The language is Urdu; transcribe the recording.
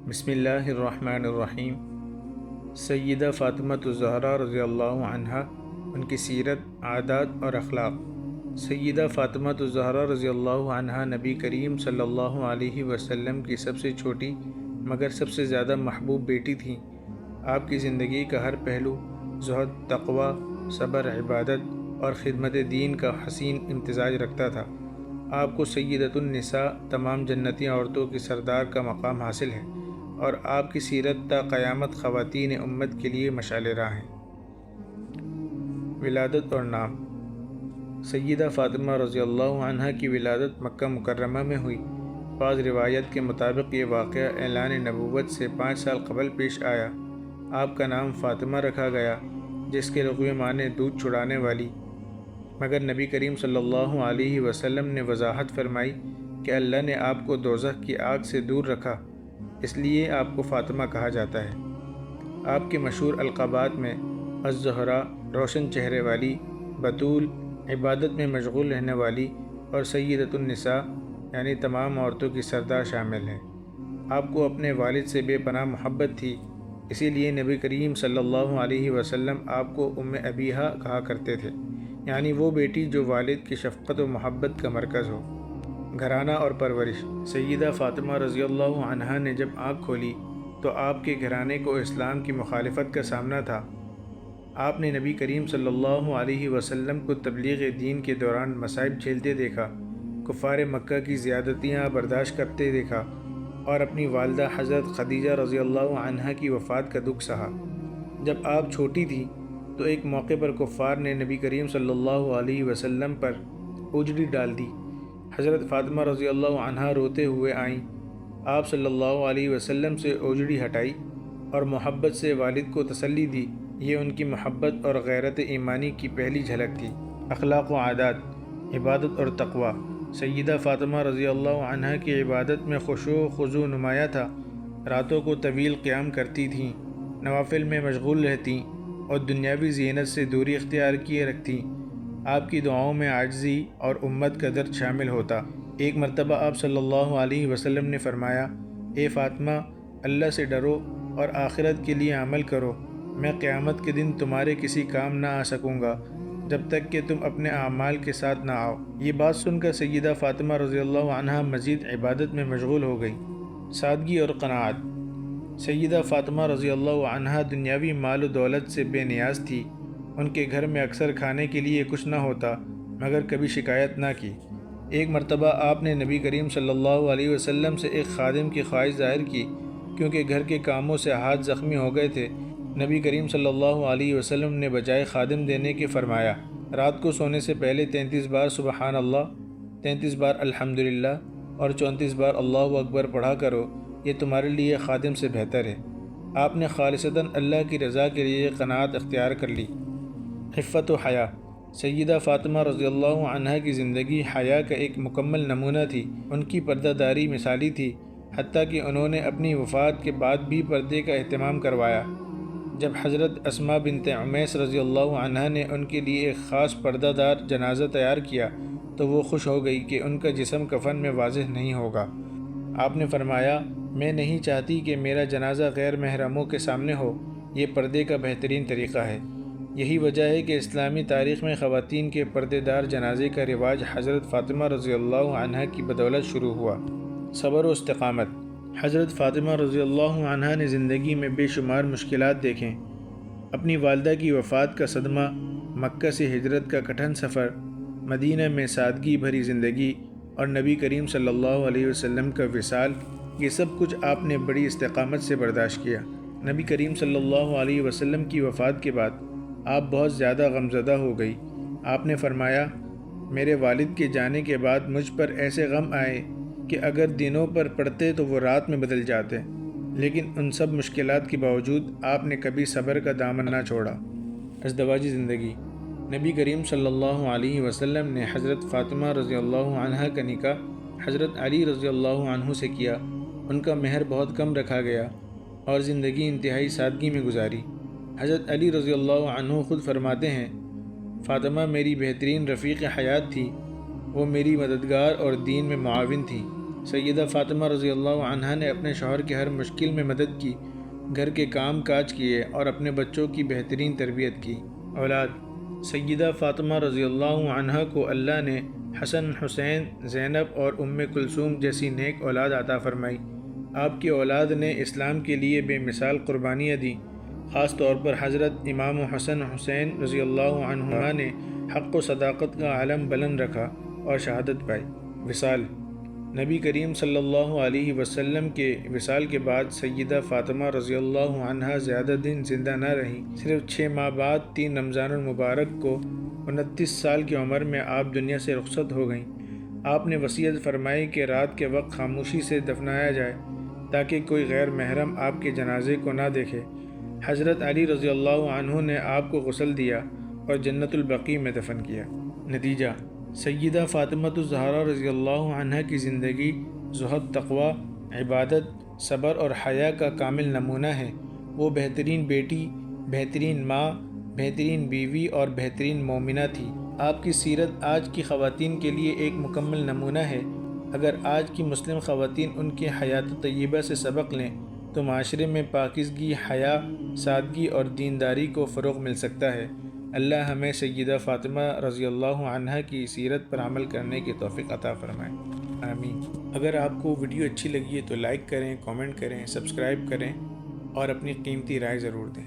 بسم اللہ الرحمن الرحیم۔ سیدہ فاطمہ الزہرا رضی اللہ عنہا، ان کی سیرت، عادات اور اخلاق۔ سیدہ فاطمہ الزہرا رضی اللہ عنہا نبی کریم صلی اللہ علیہ وسلم کی سب سے چھوٹی مگر سب سے زیادہ محبوب بیٹی تھیں۔ آپ کی زندگی کا ہر پہلو زہد، تقوی، صبر، عبادت اور خدمت دین کا حسین امتزاج رکھتا تھا۔ آپ کو سیدۃ النساء، تمام جنتی عورتوں کی سردار کا مقام حاصل ہے، اور آپ کی سیرت تا قیامت خواتین امت کے لیے مشعل راہ ہیں۔ ولادت اور نام۔ سیدہ فاطمہ رضی اللہ عنہا کی ولادت مکہ مکرمہ میں ہوئی۔ بعض روایت کے مطابق یہ واقعہ اعلان نبوت سے 5 سال قبل پیش آیا۔ آپ کا نام فاطمہ رکھا گیا، جس کے لغوی معنی دودھ چھڑانے والی، مگر نبی کریم صلی اللہ علیہ وسلم نے وضاحت فرمائی کہ اللہ نے آپ کو دوزخ کی آگ سے دور رکھا، اس لیے آپ کو فاطمہ کہا جاتا ہے۔ آپ کے مشہور القابات میں الزہرا، روشن چہرے والی، بطول، عبادت میں مشغول رہنے والی، اور سیدۃ النساء یعنی تمام عورتوں کی سردار شامل ہیں۔ آپ کو اپنے والد سے بے پناہ محبت تھی، اسی لیے نبی کریم صلی اللہ علیہ وسلم آپ کو ام ابیہا کہا کرتے تھے، یعنی وہ بیٹی جو والد کی شفقت و محبت کا مرکز ہو۔ گھرانہ اور پرورش۔ سیدہ فاطمہ رضی اللہ عنہا نے جب آنکھ کھولی تو آپ کے گھرانے کو اسلام کی مخالفت کا سامنا تھا۔ آپ نے نبی کریم صلی اللہ علیہ وسلم کو تبلیغ دین کے دوران مصائب جھیلتے دیکھا، کفار مکہ کی زیادتیاں برداشت کرتے دیکھا، اور اپنی والدہ حضرت خدیجہ رضی اللہ عنہا کی وفات کا دکھ سہا۔ جب آپ چھوٹی تھی تو ایک موقع پر کفار نے نبی کریم صلی اللہ علیہ وسلم پر اجڑی ڈال دی۔ حضرت فاطمہ رضی اللہ عنہا روتے ہوئے آئیں، آپ صلی اللہ علیہ وسلم سے اوجڑی ہٹائی اور محبت سے والد کو تسلی دی۔ یہ ان کی محبت اور غیرت ایمانی کی پہلی جھلک تھی۔ اخلاق و عادات۔ عبادت اور تقوی۔ سیدہ فاطمہ رضی اللہ عنہا کی عبادت میں خشوع و خضوع نمایاں تھا۔ راتوں کو طویل قیام کرتی تھیں، نوافل میں مشغول رہتیں اور دنیاوی زینت سے دوری اختیار کیے رکھتیں۔ آپ کی دعاؤں میں عاجزی اور امت کا درد شامل ہوتا۔ ایک مرتبہ آپ صلی اللہ علیہ وسلم نے فرمایا، اے فاطمہ، اللہ سے ڈرو اور آخرت کے لیے عمل کرو، میں قیامت کے دن تمہارے کسی کام نہ آ سکوں گا جب تک کہ تم اپنے اعمال کے ساتھ نہ آؤ۔ یہ بات سن کر سیدہ فاطمہ رضی اللہ عنہا مزید عبادت میں مشغول ہو گئی۔ سادگی اور قناعت۔ سیدہ فاطمہ رضی اللہ عنہا دنیاوی مال و دولت سے بے نیاز تھی۔ ان کے گھر میں اکثر کھانے کے لیے کچھ نہ ہوتا، مگر کبھی شکایت نہ کی۔ ایک مرتبہ آپ نے نبی کریم صلی اللہ علیہ وسلم سے ایک خادم کی خواہش ظاہر کی، کیونکہ گھر کے کاموں سے ہاتھ زخمی ہو گئے تھے۔ نبی کریم صلی اللہ علیہ وسلم نے بجائے خادم دینے کے فرمایا، رات کو سونے سے پہلے 33 بار سبحان اللہ، 33 بار الحمدللہ اور 34 بار اللہ اکبر پڑھا کرو، یہ تمہارے لیے خادم سے بہتر ہے۔ آپ نے خالصتاً اللہ کی رضا کے لیے قناعت اختیار کر لی۔ عفت و حیا۔ سیدہ فاطمہ رضی اللہ عنہا کی زندگی حیا کا ایک مکمل نمونہ تھی۔ ان کی پردہ داری مثالی تھی، حتیٰ کہ انہوں نے اپنی وفات کے بعد بھی پردے کا اہتمام کروایا۔ جب حضرت اسماء بنت عمیس رضی اللہ عنہا نے ان کے لیے ایک خاص پردہ دار جنازہ تیار کیا تو وہ خوش ہو گئی کہ ان کا جسم کفن میں واضح نہیں ہوگا۔ آپ نے فرمایا، میں نہیں چاہتی کہ میرا جنازہ غیر محرموں کے سامنے ہو، یہ پردے کا بہترین طریقہ ہے۔ یہی وجہ ہے کہ اسلامی تاریخ میں خواتین کے پردے دار جنازے کا رواج حضرت فاطمہ رضی اللہ عنہا کی بدولت شروع ہوا۔ صبر و استقامت۔ حضرت فاطمہ رضی اللہ عنہا نے زندگی میں بے شمار مشکلات دیکھیں۔ اپنی والدہ کی وفات کا صدمہ، مکہ سے ہجرت کا کٹھن سفر، مدینہ میں سادگی بھری زندگی اور نبی کریم صلی اللہ علیہ وسلم کا وصال، یہ سب کچھ آپ نے بڑی استقامت سے برداشت کیا۔ نبی کریم صلی اللہ علیہ وسلم کی وفات کے بعد آپ بہت زیادہ غمزدہ ہو گئی۔ آپ نے فرمایا، میرے والد کے جانے کے بعد مجھ پر ایسے غم آئے کہ اگر دنوں پر پڑتے تو وہ رات میں بدل جاتے، لیکن ان سب مشکلات کے باوجود آپ نے کبھی صبر کا دامن نہ چھوڑا۔ ازدواجی زندگی۔ نبی کریم صلی اللہ علیہ وسلم نے حضرت فاطمہ رضی اللہ عنہا کا نکاح حضرت علی رضی اللہ عنہ سے کیا۔ ان کا مہر بہت کم رکھا گیا اور زندگی انتہائی سادگی میں گزاری۔ حضرت علی رضی اللہ عنہ خود فرماتے ہیں، فاطمہ میری بہترین رفیق حیات تھی، وہ میری مددگار اور دین میں معاون تھی۔ سیدہ فاطمہ رضی اللہ عنہا نے اپنے شوہر کی ہر مشکل میں مدد کی، گھر کے کام کاج کیے اور اپنے بچوں کی بہترین تربیت کی۔ اولاد: سیدہ فاطمہ رضی اللہ عنہا کو اللہ نے حسن، حسین، زینب اور ام کلثوم جیسی نیک اولاد عطا فرمائی۔ آپ کی اولاد نے اسلام کے لیے بے مثال قربانیاں دیں۔ خاص طور پر حضرت امام حسن حسین رضی اللہ عنہما نے حق و صداقت کا علم بلند رکھا اور شہادت پائی۔ وصال: نبی کریم صلی اللہ علیہ وسلم کے وصال کے بعد سیدہ فاطمہ رضی اللہ عنہا زیادہ دن زندہ نہ رہیں۔ صرف 6 ماہ بعد 3 رمضان المبارک کو 29 سال کی عمر میں آپ دنیا سے رخصت ہو گئیں۔ آپ نے وصیت فرمائی کہ رات کے وقت خاموشی سے دفنایا جائے تاکہ کوئی غیر محرم آپ کے جنازے کو نہ دیکھے۔ حضرت علی رضی اللہ عنہ نے آپ کو غسل دیا اور جنت البقیع میں دفن کیا۔ نتیجہ: سیدہ فاطمہ الزہرا رضی اللہ عنہا کی زندگی زہد، تقوی، عبادت، صبر اور حیا کا کامل نمونہ ہے۔ وہ بہترین بیٹی، بہترین ماں، بہترین بیوی اور بہترین مومنہ تھی۔ آپ کی سیرت آج کی خواتین کے لیے ایک مکمل نمونہ ہے۔ اگر آج کی مسلم خواتین ان کی حیات طیبہ سے سبق لیں تو معاشرے میں پاکیزگی، حیا، سادگی اور دینداری کو فروغ مل سکتا ہے۔ اللہ ہمیں سیدہ فاطمہ رضی اللہ عنہا کی سیرت پر عمل کرنے کی توفیق عطا فرمائے، آمین۔ اگر آپ کو ویڈیو اچھی لگی ہے تو لائک کریں، کامنٹ کریں، سبسکرائب کریں اور اپنی قیمتی رائے ضرور دیں۔